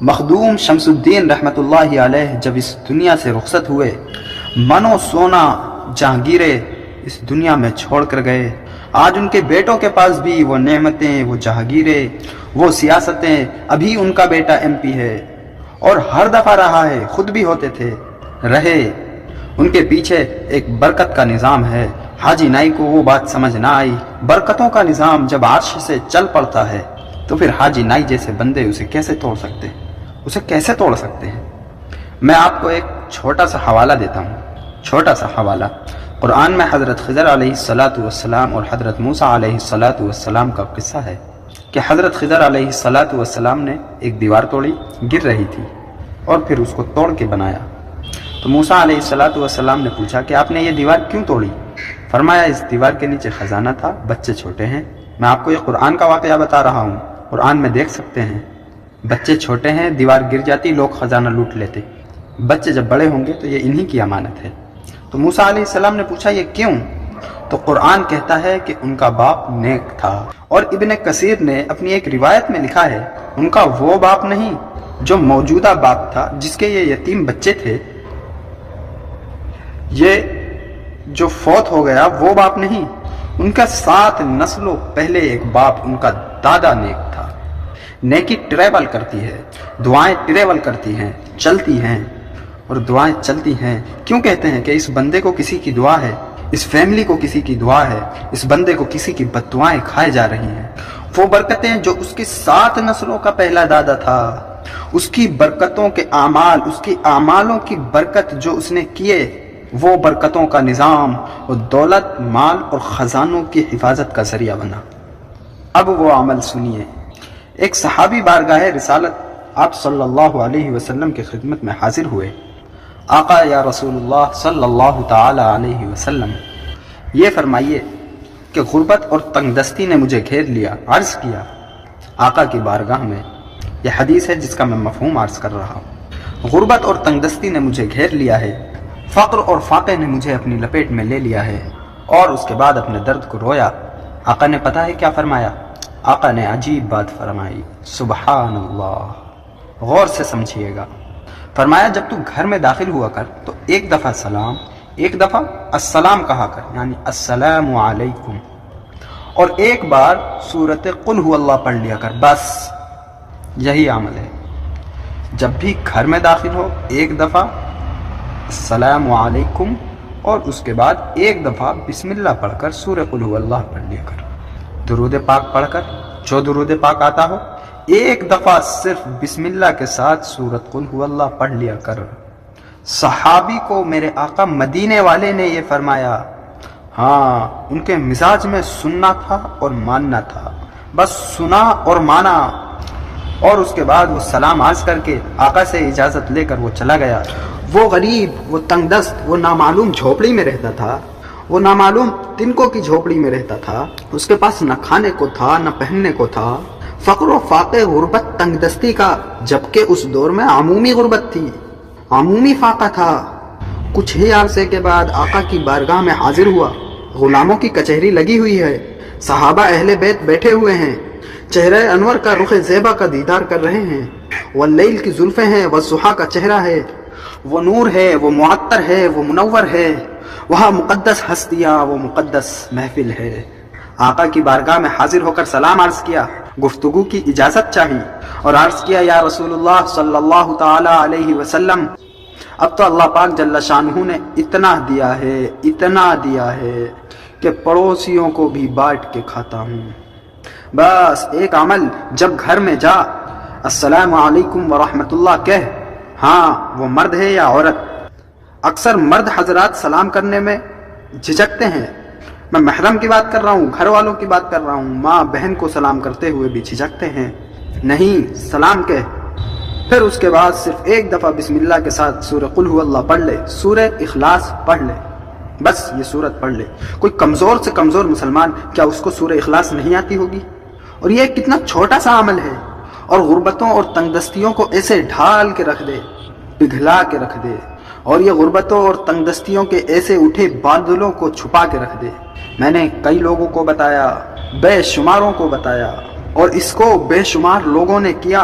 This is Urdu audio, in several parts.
مخدوم شمس الدین رحمۃ اللہ علیہ جب اس دنیا سے رخصت ہوئے، منو سونا جہانگیرے اس دنیا میں چھوڑ کر گئے۔ آج ان کے بیٹوں کے پاس بھی وہ نعمتیں، وہ جہانگیریں، وہ سیاستیں، ابھی ان کا بیٹا ایم پی ہے اور ہر دفعہ رہا ہے، خود بھی ہوتے تھے، رہے۔ ان کے پیچھے ایک برکت کا نظام ہے۔ حاجی نائی کو وہ بات سمجھ نہ آئی۔ برکتوں کا نظام جب عرش سے چل پڑتا ہے تو پھر حاجی نائی جیسے بندے اسے کیسے توڑ سکتے ہیں؟ اسے کیسے توڑ سکتے ہیں؟ میں آپ کو ایک چھوٹا سا حوالہ دیتا ہوں، چھوٹا سا حوالہ۔ قرآن میں حضرت خضر علیہ السلام اور حضرت موسیٰ علیہ السلام کا قصہ ہے کہ حضرت خضر علیہ السلام نے ایک دیوار توڑی، گر رہی تھی، اور پھر اس کو توڑ کے بنایا۔ تو موسیٰ علیہ السلام نے پوچھا کہ آپ نے یہ دیوار کیوں توڑی؟ فرمایا اس دیوار کے نیچے خزانہ تھا، بچے چھوٹے ہیں۔ میں آپ کو یہ قرآن کا واقعہ بتا رہا ہوں، قرآن میں دیکھ سکتے ہیں، بچے چھوٹے ہیں، دیوار گر جاتی، لوگ خزانہ لوٹ لیتے، بچے جب بڑے ہوں گے تو یہ انہی کی امانت ہے۔ تو موسیٰ علیہ السلام نے پوچھا یہ کیوں؟ تو قرآن کہتا ہے کہ ان کا باپ نیک تھا، اور ابن کثیر نے اپنی ایک روایت میں لکھا ہے ان کا وہ باپ نہیں جو موجودہ باپ تھا جس کے یہ یتیم بچے تھے، یہ جو فوت ہو گیا وہ باپ نہیں، ان کا 7 نسلوں پہلے ایک باپ، ان کا دادا نیک تھا۔ نیکی ٹریول کرتی ہے، دعائیں ٹریول کرتی ہیں، چلتی ہیں، اور دعائیں چلتی ہیں۔ کیوں کہتے ہیں کہ اس بندے کو کسی کی دعا ہے، اس فیملی کو کسی کی دعا ہے، اس بندے کو کسی کی بد دعائیں کھائے جا رہی ہیں؟ وہ برکتیں جو اس کی 7 نسلوں کا پہلا دادا تھا، اس کی برکتوں کے اعمال، اس کی اعمالوں کی برکت جو اس نے کیے، وہ برکتوں کا نظام اور دولت، مال اور خزانوں کی حفاظت کا ذریعہ بنا۔ اب وہ عمل سنیے۔ ایک صحابی بارگاہ رسالت آپ صلی اللہ علیہ وسلم کی خدمت میں حاضر ہوئے۔ آقا یا رسول اللہ صلی اللہ تعالی علیہ وسلم، یہ فرمائیے کہ غربت اور تنگ دستی نے مجھے گھیر لیا۔ عرض کیا آقا کی بارگاہ میں، یہ حدیث ہے جس کا میں مفہوم عرض کر رہا ہوں۔ غربت اور تنگ دستی نے مجھے گھیر لیا ہے، فقر اور فاقے نے مجھے اپنی لپیٹ میں لے لیا ہے، اور اس کے بعد اپنے درد کو رویا۔ آقا نے پتہ ہے کیا فرمایا؟ آقا نے عجیب بات فرمائی، سبحان اللہ، غور سے سمجھیے گا۔ فرمایا جب تو گھر میں داخل ہوا کر تو ایک دفعہ سلام، ایک دفعہ السلام کہا کر، یعنی السلام علیکم، اور ایک بار سورت قل هو اللہ پڑھ لیا کر، بس یہی عمل ہے۔ جب بھی گھر میں داخل ہو ایک دفعہ السلام علیکم، اور اس کے بعد ایک دفعہ بسم اللہ پڑھ کر سورہ قل هو اللہ پڑھ لیا کر۔ درود پاک پڑھ کر، جو درود پاک آتا ہو، ایک دفعہ صرف بسم اللہ کے ساتھ سورۃ قل هو اللہ پڑھ لیا کر۔ صحابی کو میرے آقا مدینے والے نے یہ فرمایا۔ ہاں، ان کے مزاج میں سننا تھا اور ماننا تھا، بس سنا اور مانا، اور اس کے بعد وہ سلام عرض کر کے آقا سے اجازت لے کر وہ چلا گیا۔ وہ غریب، وہ تنگ دست، وہ نامعلوم جھوپڑی میں رہتا تھا، وہ نامعلوم تنکوں کی جھوپڑی میں رہتا تھا، اس کے پاس نہ کھانے کو تھا نہ پہننے کو تھا۔ فقر و فاقے، غربت، تنگ دستی کا، جبکہ اس دور میں عمومی غربت تھی، عمومی فاقہ تھا۔ کچھ ہی عرصے کے بعد آقا کی بارگاہ میں حاضر ہوا، غلاموں کی کچہری لگی ہوئی ہے، صحابہ اہل بیت بیٹھے ہوئے ہیں، چہرہ انور کا رخ زیبا کا دیدار کر رہے ہیں، واللیل کی زلفیں ہیں، والضحیٰ کا چہرہ ہے، وہ نور ہے، وہ معطر ہے، وہ منور ہے، وہاں مقدس ہستیاں، وہ مقدس محفل ہے۔ آقا کی بارگاہ میں حاضر ہو کر سلام عرض کیا، گفتگو کی اجازت چاہی، اور عرض کیا یا رسول اللہ صلی اللہ تعالی علیہ وسلم، اب تو اللہ پاک جل شانہ نے اتنا دیا ہے، اتنا دیا ہے کہ پڑوسیوں کو بھی بانٹ کے کھاتا ہوں۔ بس ایک عمل، جب گھر میں جا السلام علیکم ورحمۃ اللہ کہہ، ہاں وہ مرد ہے یا عورت۔ اکثر مرد حضرات سلام کرنے میں جھجکتے ہیں، میں محرم کی بات کر رہا ہوں، گھر والوں کی بات کر رہا ہوں، ماں بہن کو سلام کرتے ہوئے بھی جھجکتے ہیں۔ نہیں، سلام کہہ، پھر اس کے بعد صرف ایک دفعہ بسم اللہ کے ساتھ سورہ قل هو اللہ پڑھ لے، سورہ اخلاص پڑھ لے، بس یہ سورت پڑھ لے۔ کوئی کمزور سے کمزور مسلمان، کیا اس کو سورہ اخلاص نہیں آتی ہوگی؟ اور یہ کتنا چھوٹا سا عمل ہے، اور غربتوں اور تنگ دستیوں کو ایسے ڈھال کے رکھ دے، پگھلا کے رکھ دے، اور یہ غربتوں اور تنگ دستیوں کے ایسے اٹھے بادلوں کو چھپا کے رکھ دے۔ میں نے کئی لوگوں کو بتایا، بے شماروں کو بتایا، اور اس کو بے شمار لوگوں نے کیا۔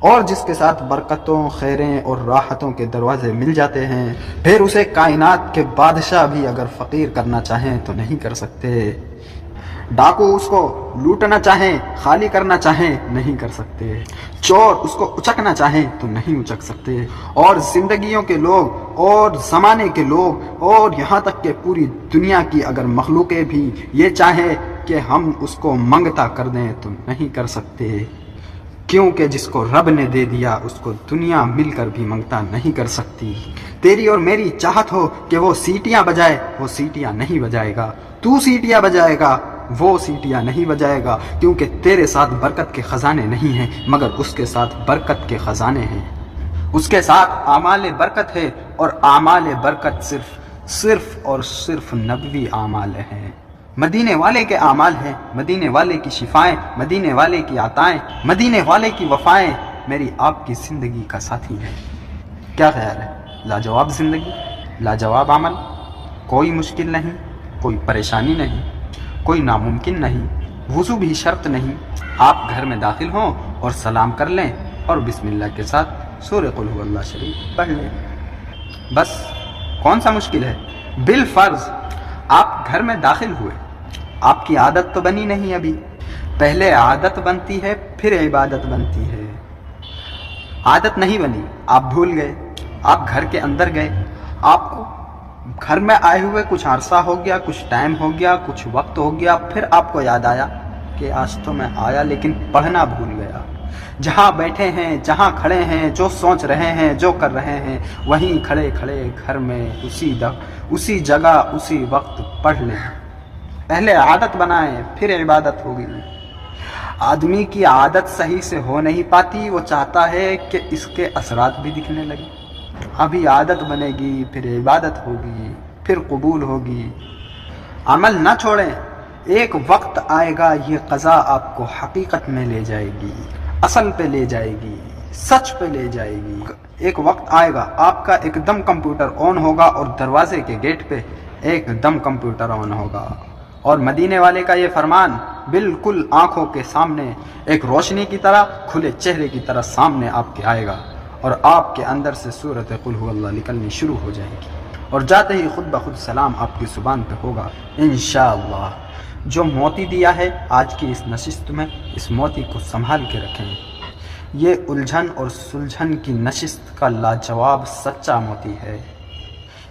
اور جس کے ساتھ برکتوں، خیریں اور راحتوں کے دروازے مل جاتے ہیں، پھر اسے کائنات کے بادشاہ بھی اگر فقیر کرنا چاہیں تو نہیں کر سکتے، ڈاکو اس کو لوٹنا چاہیں، خالی کرنا چاہیں، نہیں کر سکتے، چور اس کو اچکنا چاہیں تو نہیں اچک سکتے، اور زندگیوں کے لوگ اور زمانے کے لوگ اور یہاں تک کہ پوری دنیا کی اگر مخلوقیں بھی یہ چاہیں کہ ہم اس کو منگتا کر دیں تو نہیں کر سکتے، کیونکہ جس کو رب نے دے دیا اس کو دنیا مل کر بھی منگتا نہیں کر سکتی۔ تیری اور میری چاہت ہو کہ وہ سیٹیاں بجائے، وہ سیٹیاں نہیں بجائے گا، تو سیٹیاں بجائے گا، وہ سیٹیاں نہیں بجائے گا، کیونکہ تیرے ساتھ برکت کے خزانے نہیں ہیں مگر اس کے ساتھ برکت کے خزانے ہیں، اس کے ساتھ اعمال برکت ہے، اور اعمال برکت صرف اور صرف نبوی اعمال ہیں، مدینے والے کے اعمال ہیں، مدینے والے کی شفائیں، مدینے والے کی عطائیں، مدینے والے کی وفائیں میری آپ کی زندگی کا ساتھی ہیں۔ کیا خیال ہے؟ لاجواب زندگی، لاجواب عمل، کوئی مشکل نہیں، کوئی پریشانی نہیں، کوئی ناممکن نہیں، وضو بھی شرط نہیں، آپ گھر میں داخل ہوں اور سلام کر لیں اور بسم اللہ کے ساتھ سورہ قل هو اللہ شریف پڑھ لیں، بس کون سا مشکل ہے؟ بالفرض آپ گھر میں داخل ہوئے، آپ کی عادت تو بنی نہیں ابھی، پہلے عادت بنتی ہے پھر عبادت بنتی ہے، عادت نہیں بنی، آپ بھول گئے، آپ گھر کے اندر گئے، آپ کو گھر میں آئے ہوئے کچھ عرصہ ہو گیا، کچھ ٹائم ہو گیا، کچھ وقت ہو گیا، پھر آپ کو یاد آیا کہ آج تو میں آیا لیکن پڑھنا بھول گیا، جہاں بیٹھے ہیں، جہاں کھڑے ہیں، جو سوچ رہے ہیں، جو کر رہے ہیں، وہیں کھڑے کھڑے گھر میں اسی جگہ اسی وقت پڑھ لیں، پہلے عادت بنائیں پھر عبادت ہوگی۔ آدمی کی عادت صحیح سے ہو نہیں پاتی، وہ چاہتا ہے کہ اس کے اثرات بھی دکھنے لگے، ابھی عادت بنے گی پھر عبادت ہوگی پھر قبول ہوگی، عمل نہ چھوڑیں، ایک وقت آئے گا یہ قضا آپ کو حقیقت میں لے جائے گی، اصل پہ لے جائے گی، سچ پہ لے جائے گی، ایک وقت آئے گا آپ کا ایک دم کمپیوٹر آن ہوگا اور دروازے کے گیٹ پہ ایک دم کمپیوٹر آن ہوگا، اور مدینے والے کا یہ فرمان بالکل آنکھوں کے سامنے ایک روشنی کی طرح، کھلے چہرے کی طرح سامنے آپ کے آئے گا، اور آپ کے اندر سے سورۃ قل هو اللہ نکلنی شروع ہو جائے گی، اور جاتے ہی خود بخود سلام آپ کی زبان پہ ہوگا انشاءاللہ۔ جو موتی دیا ہے آج کی اس نشست میں، اس موتی کو سنبھال کے رکھیں، یہ الجھن اور سلجھن کی نشست کا لاجواب سچا موتی ہے،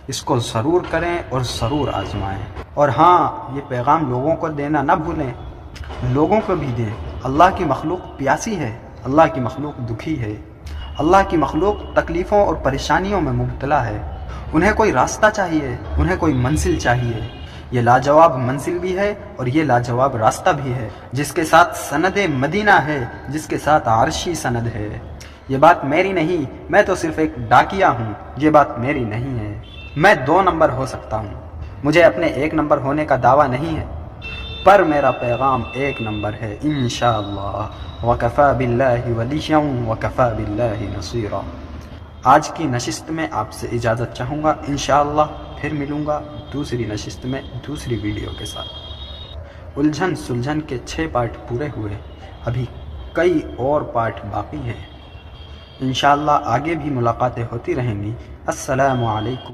اس کو ضرور کریں اور ضرور آزمائیں، اور ہاں یہ پیغام لوگوں کو دینا نہ بھولیں، لوگوں کو بھی دیں، اللہ کی مخلوق پیاسی ہے، اللہ کی مخلوق دکھی ہے، اللہ کی مخلوق تکلیفوں اور پریشانیوں میں مبتلا ہے، انہیں کوئی راستہ چاہیے، انہیں کوئی منزل چاہیے، یہ لاجواب منزل بھی ہے اور یہ لاجواب راستہ بھی ہے، جس کے ساتھ سند مدینہ ہے، جس کے ساتھ عرشی سند ہے، یہ بات میری نہیں، میں تو صرف ایک ڈاکیا ہوں، یہ بات میری نہیں ہے، میں 2 نمبر ہو سکتا ہوں، مجھے اپنے 1 نمبر ہونے کا دعویٰ نہیں ہے، پر میرا پیغام 1 نمبر ہے انشاءاللہ، وَكَفَى بِاللَّهِ وَلِيًّا وَكَفَى بِاللَّهِ نَصِيرًا۔ آج کی نشست میں آپ سے اجازت چاہوں گا، انشاءاللہ پھر ملوں گا دوسری نشست میں دوسری ویڈیو کے ساتھ۔ الجھن سلجھن کے 6 پارٹ پورے ہوئے، ابھی کئی اور پارٹ باقی ہیں، انشاءاللہ آگے بھی ملاقاتیں ہوتی رہیں گی۔ السلام علیکم۔